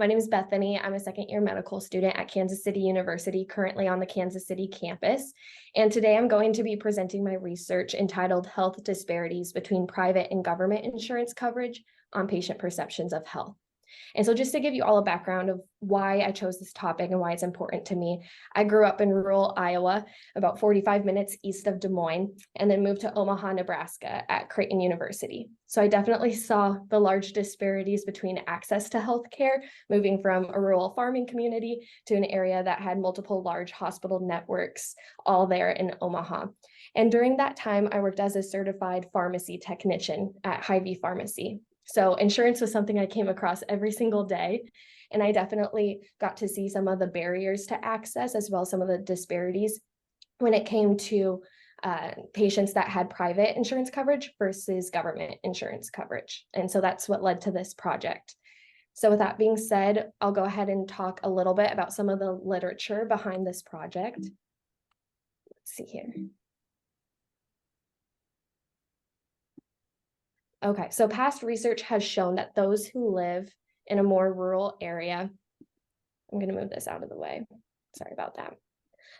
My name is Bethany. I'm a second-year medical student at Kansas City University, currently on the Kansas City campus. And today I'm going to be presenting my research entitled Health Disparities Between Private and Government Insurance Coverage on Patient Perceptions of Health. And so just to give you all a background of why I chose this topic and why it's important to me, I grew up in rural Iowa, about 45 minutes east of Des Moines, and then moved to Omaha, Nebraska at Creighton University. So I definitely saw the large disparities between access to healthcare, moving from a rural farming community to an area that had multiple large hospital networks all there in Omaha. And during that time, I worked as a certified pharmacy technician at Hy-Vee Pharmacy. So insurance was something I came across every single day, and I definitely got to see some of the barriers to access as well as some of the disparities when it came to patients that had private insurance coverage versus government insurance coverage. And so that's what led to this project. So with that being said, I'll go ahead and talk a little bit about some of the literature behind this project. Let's see here. Okay, so past research has shown that those who live in a more rural area, I'm going to move this out of the way. Sorry about that.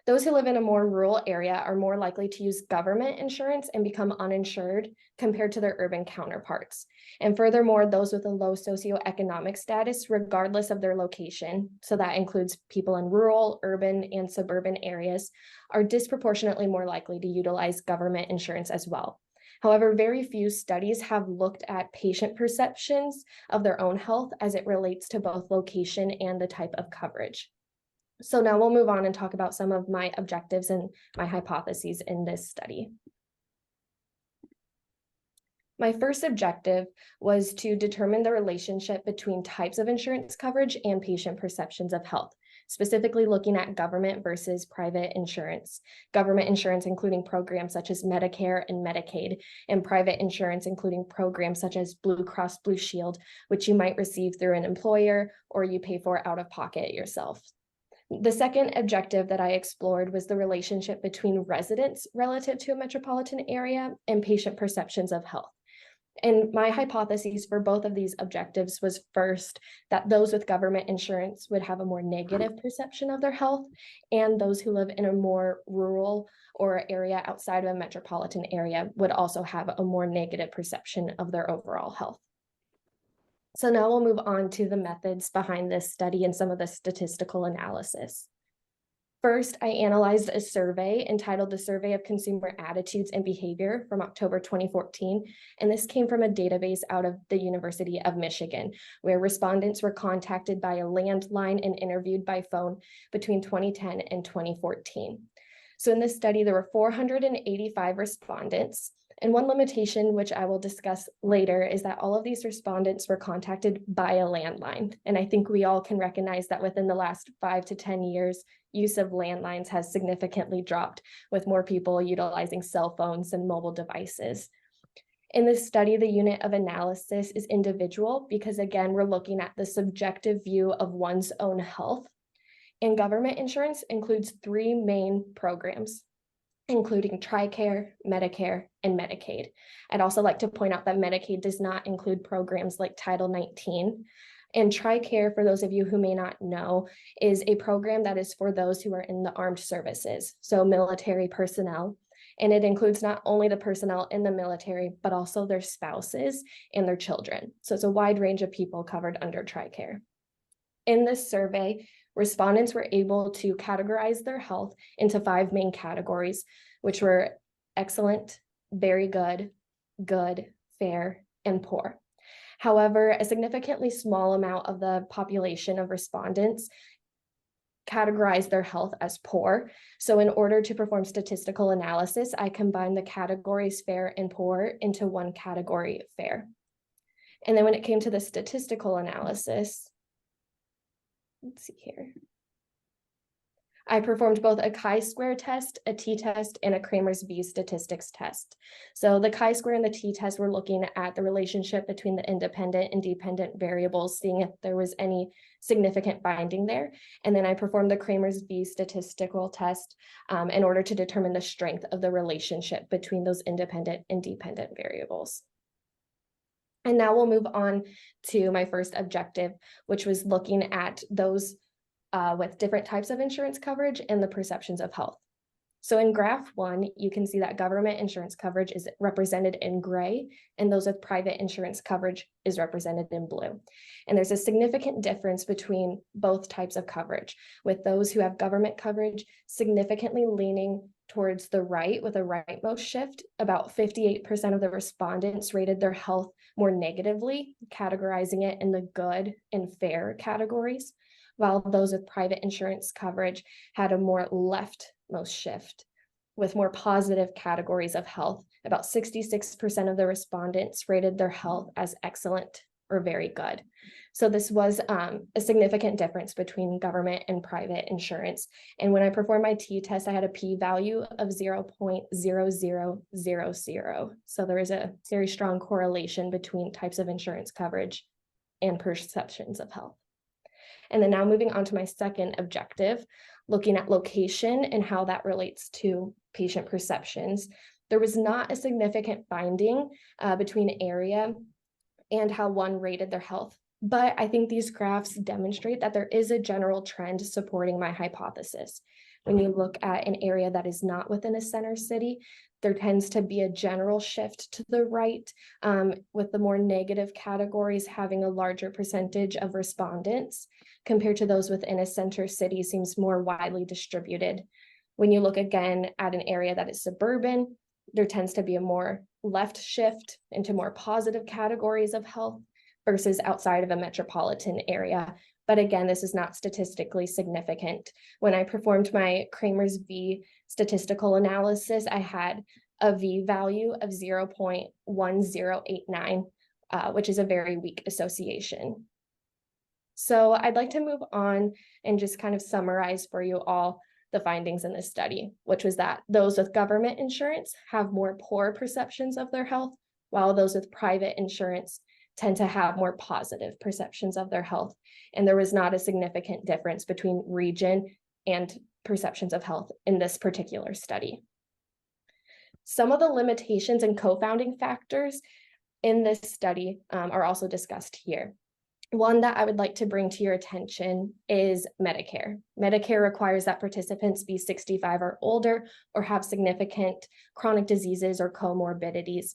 Those who live in a more rural area are more likely to use government insurance and become uninsured compared to their urban counterparts. And furthermore, those with a low socioeconomic status, regardless of their location, so that includes people in rural, urban, and suburban areas, are disproportionately more likely to utilize government insurance as well. However, very few studies have looked at patient perceptions of their own health as it relates to both location and the type of coverage. So now we'll move on and talk about some of my objectives and my hypotheses in this study. My first objective was to determine the relationship between types of insurance coverage and patient perceptions of health, specifically looking at government versus private insurance. Government insurance including programs such as Medicare and Medicaid, and private insurance including programs such as Blue Cross Blue Shield, which you might receive through an employer or you pay for out of pocket yourself. The second objective that I explored was the relationship between residents relative to a metropolitan area and patient perceptions of health. And my hypotheses for both of these objectives was first, that those with government insurance would have a more negative perception of their health, and those who live in a more rural or area outside of a metropolitan area would also have a more negative perception of their overall health. So now we'll move on to the methods behind this study and some of the statistical analysis. First, I analyzed a survey entitled the Survey of Consumer Attitudes and Behavior from October 2014, and this came from a database out of the University of Michigan, where respondents were contacted by a landline and interviewed by phone between 2010 and 2014. So in this study, there were 485 respondents, and one limitation, which I will discuss later, is that all of these respondents were contacted by a landline. And I think we all can recognize that within the last 5 to 10 years, use of landlines has significantly dropped, with more people utilizing cell phones and mobile devices. In this study, the unit of analysis is individual because, again, we're looking at the subjective view of one's own health. And government insurance includes 3 main programs, including TRICARE, Medicare, and Medicaid. I'd also like to point out that Medicaid does not include programs like Title 19. And TRICARE, for those of you who may not know, is a program that is for those who are in the armed services, so military personnel. And it includes not only the personnel in the military, but also their spouses and their children. So it's a wide range of people covered under TRICARE. In this survey, respondents were able to categorize their health into 5 main categories, which were excellent, very good, good, fair, and poor. However, a significantly small amount of the population of respondents categorized their health as poor. So in order to perform statistical analysis, I combined the categories fair and poor into one category, fair. And then when it came to the statistical analysis, let's see here. I performed both a chi-square test, a t-test, and a Kramer's B statistics test. So the chi-square and the t-test were looking at the relationship between the independent and dependent variables, seeing if there was any significant binding there. And then I performed the Kramer's B statistical test in order to determine the strength of the relationship between those independent and dependent variables. And now we'll move on to my first objective, which was looking at those with different types of insurance coverage and the perceptions of health. So in graph 1, you can see that government insurance coverage is represented in gray, and those with private insurance coverage is represented in blue. And there's a significant difference between both types of coverage, with those who have government coverage significantly leaning towards the right with a rightmost shift. About 58% of the respondents rated their health more negatively, categorizing it in the good and fair categories, while those with private insurance coverage had a more leftmost shift with more positive categories of health. About 66% of the respondents rated their health as excellent or very good. So this was a significant difference between government and private insurance. And when I performed my t-test, I had a p-value of 0.0000. So there is a very strong correlation between types of insurance coverage and perceptions of health. And then now moving on to my second objective, looking at location and how that relates to patient perceptions. There was not a significant finding between area and how one rated their health, but I think these graphs demonstrate that there is a general trend supporting my hypothesis. When you look at an area that is not within a center city, there tends to be a general shift to the right, with the more negative categories having a larger percentage of respondents compared to those within a center city seems more widely distributed. When you look again at an area that is suburban, there tends to be a more left shift into more positive categories of health versus outside of a metropolitan area. But again, this is not statistically significant. When I performed my Kramer's V statistical analysis, I had a V value of 0.1089, which is a very weak association. So I'd like to move on and just kind of summarize for you all the findings in this study, which was that those with government insurance have more poor perceptions of their health, while those with private insurance tend to have more positive perceptions of their health. And there was not a significant difference between region and perceptions of health in this particular study. Some of the limitations and co-founding factors in this study are also discussed here. One that I would like to bring to your attention is Medicare. Medicare requires that participants be 65 or older or have significant chronic diseases or comorbidities.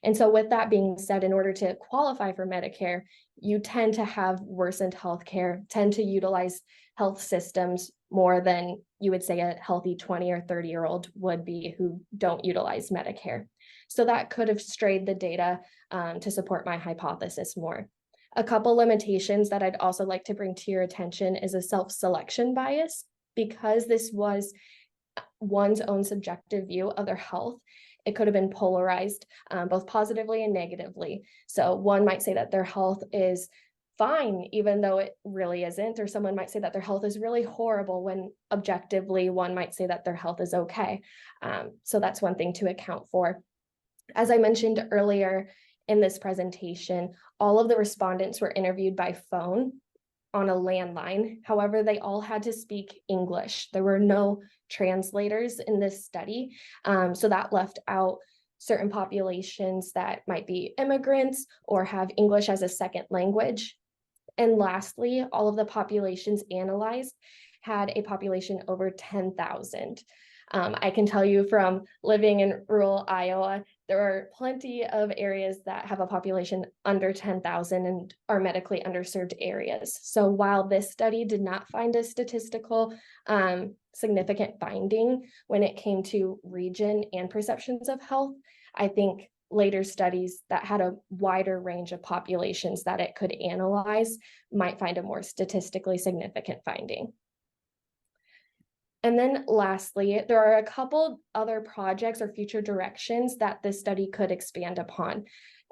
And so with that being said, in order to qualify for Medicare, you tend to have worsened healthcare, tend to utilize health systems more than you would say a healthy 20 or 30-year-old would be who don't utilize Medicare. So that could have strayed the data to support my hypothesis more. A couple limitations that I'd also like to bring to your attention is a self-selection bias. Because this was one's own subjective view of their health, it could have been polarized both positively and negatively. So one might say that their health is fine, even though it really isn't, or someone might say that their health is really horrible when objectively one might say that their health is okay. So that's one thing to account for. As I mentioned earlier in this presentation, all of the respondents were interviewed by phone on a landline. However, they all had to speak English. There were no translators in this study. So that left out certain populations that might be immigrants or have English as a second language. And lastly, all of the populations analyzed had a population over 10,000. I can tell you from living in rural Iowa, there are plenty of areas that have a population under 10,000 and are medically underserved areas. So while this study did not find a statistical significant finding when it came to region and perceptions of health, I think later studies that had a wider range of populations that it could analyze might find a more statistically significant finding. And then lastly, there are a couple other projects or future directions that this study could expand upon.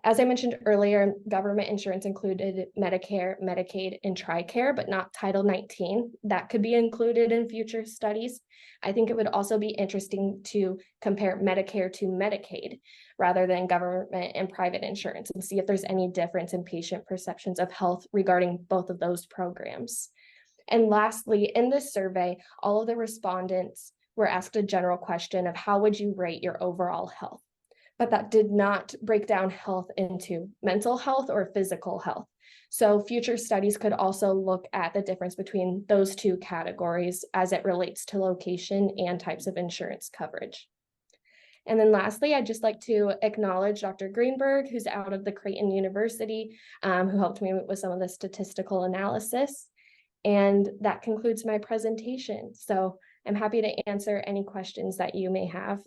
As I mentioned earlier, government insurance included Medicare, Medicaid, and TRICARE, but not Title 19. That could be included in future studies. I think it would also be interesting to compare Medicare to Medicaid rather than government and private insurance and see if there's any difference in patient perceptions of health regarding both of those programs. And lastly, in this survey, all of the respondents were asked a general question of how would you rate your overall health? but that did not break down health into mental health or physical health. So future studies could also look at the difference between those two categories as it relates to location and types of insurance coverage. And then lastly, I'd just like to acknowledge Dr. Greenberg, who's out of the Creighton University, who helped me with some of the statistical analysis. And that concludes my presentation. So I'm happy to answer any questions that you may have.